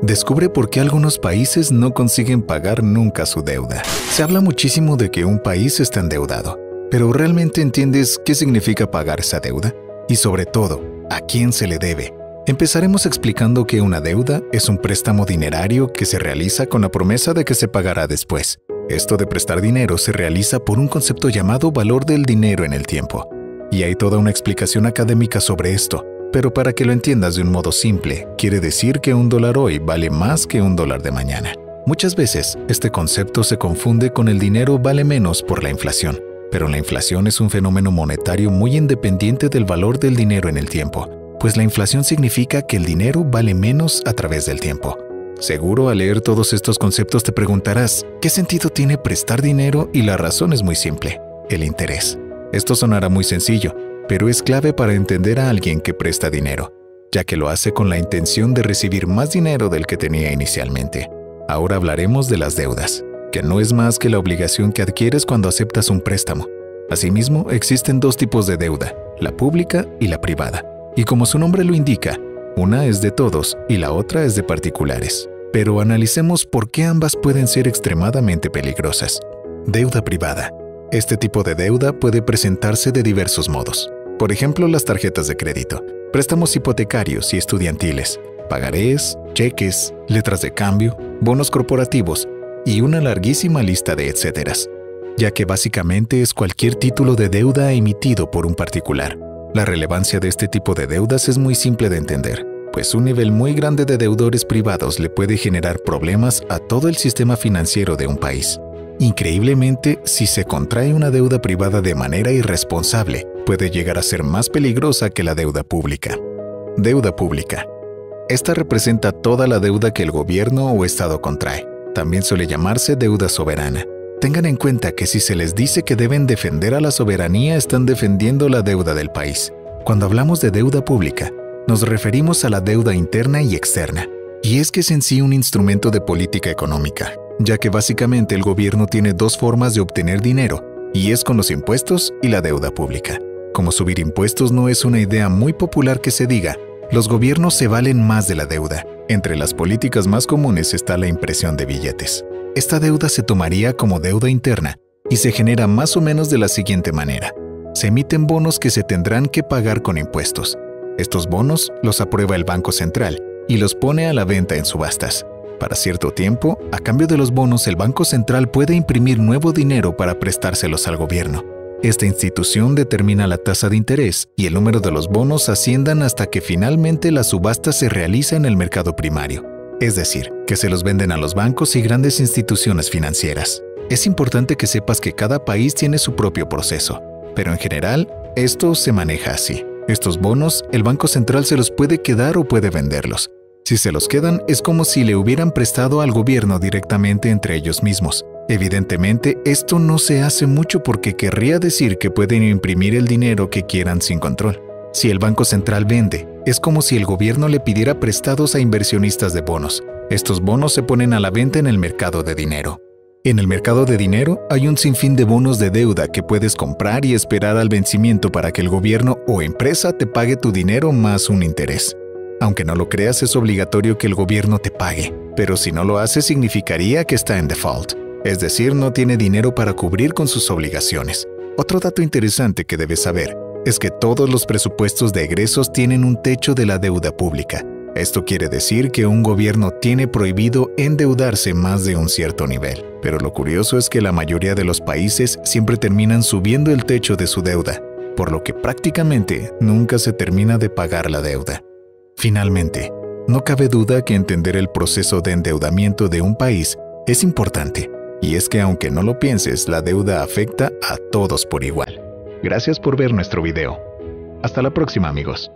Descubre por qué algunos países no consiguen pagar nunca su deuda. Se habla muchísimo de que un país está endeudado, pero ¿realmente entiendes qué significa pagar esa deuda? Y sobre todo, ¿a quién se le debe? Empezaremos explicando que una deuda es un préstamo dinerario que se realiza con la promesa de que se pagará después. Esto de prestar dinero se realiza por un concepto llamado valor del dinero en el tiempo. Y hay toda una explicación académica sobre esto, pero para que lo entiendas de un modo simple, quiere decir que $1 hoy vale más que $1 de mañana. Muchas veces, este concepto se confunde con el dinero vale menos por la inflación, pero la inflación es un fenómeno monetario muy independiente del valor del dinero en el tiempo, pues la inflación significa que el dinero vale menos a través del tiempo. Seguro al leer todos estos conceptos te preguntarás, ¿qué sentido tiene prestar dinero? Y la razón es muy simple, el interés. Esto sonará muy sencillo, pero es clave para entender a alguien que presta dinero, ya que lo hace con la intención de recibir más dinero del que tenía inicialmente. Ahora hablaremos de las deudas, que no es más que la obligación que adquieres cuando aceptas un préstamo. Asimismo, existen dos tipos de deuda, la pública y la privada. Y como su nombre lo indica, una es de todos y la otra es de particulares. Pero analicemos por qué ambas pueden ser extremadamente peligrosas. Deuda privada. Este tipo de deuda puede presentarse de diversos modos. Por ejemplo, las tarjetas de crédito, préstamos hipotecarios y estudiantiles, pagarés, cheques, letras de cambio, bonos corporativos y una larguísima lista de etcéteras, ya que básicamente es cualquier título de deuda emitido por un particular. La relevancia de este tipo de deudas es muy simple de entender, pues un nivel muy grande de deudores privados le puede generar problemas a todo el sistema financiero de un país. Increíblemente, si se contrae una deuda privada de manera irresponsable, puede llegar a ser más peligrosa que la deuda pública. Deuda pública. Esta representa toda la deuda que el gobierno o Estado contrae. También suele llamarse deuda soberana. Tengan en cuenta que si se les dice que deben defender a la soberanía, están defendiendo la deuda del país. Cuando hablamos de deuda pública, nos referimos a la deuda interna y externa. Y es que es en sí un instrumento de política económica, ya que básicamente el gobierno tiene dos formas de obtener dinero, y es con los impuestos y la deuda pública. Como subir impuestos no es una idea muy popular que se diga, los gobiernos se valen más de la deuda. Entre las políticas más comunes está la impresión de billetes. Esta deuda se tomaría como deuda interna y se genera más o menos de la siguiente manera. Se emiten bonos que se tendrán que pagar con impuestos. Estos bonos los aprueba el Banco Central y los pone a la venta en subastas. Para cierto tiempo, a cambio de los bonos, el Banco Central puede imprimir nuevo dinero para prestárselos al gobierno. Esta institución determina la tasa de interés y el número de los bonos asciendan hasta que finalmente la subasta se realiza en el mercado primario, es decir, que se los venden a los bancos y grandes instituciones financieras. Es importante que sepas que cada país tiene su propio proceso, pero en general, esto se maneja así. Estos bonos, el Banco Central se los puede quedar o puede venderlos. Si se los quedan, es como si le hubieran prestado al gobierno directamente entre ellos mismos. Evidentemente, esto no se hace mucho porque querría decir que pueden imprimir el dinero que quieran sin control. Si el Banco Central vende, es como si el gobierno le pidiera prestados a inversionistas de bonos. Estos bonos se ponen a la venta en el mercado de dinero. En el mercado de dinero hay un sinfín de bonos de deuda que puedes comprar y esperar al vencimiento para que el gobierno o empresa te pague tu dinero más un interés. Aunque no lo creas, es obligatorio que el gobierno te pague, pero si no lo hace significaría que está en default, es decir, no tiene dinero para cubrir con sus obligaciones. Otro dato interesante que debes saber es que todos los presupuestos de egresos tienen un techo de la deuda pública. Esto quiere decir que un gobierno tiene prohibido endeudarse más de un cierto nivel. Pero lo curioso es que la mayoría de los países siempre terminan subiendo el techo de su deuda, por lo que prácticamente nunca se termina de pagar la deuda. Finalmente, no cabe duda que entender el proceso de endeudamiento de un país es importante, y es que aunque no lo pienses, la deuda afecta a todos por igual. Gracias por ver nuestro video. Hasta la próxima, amigos.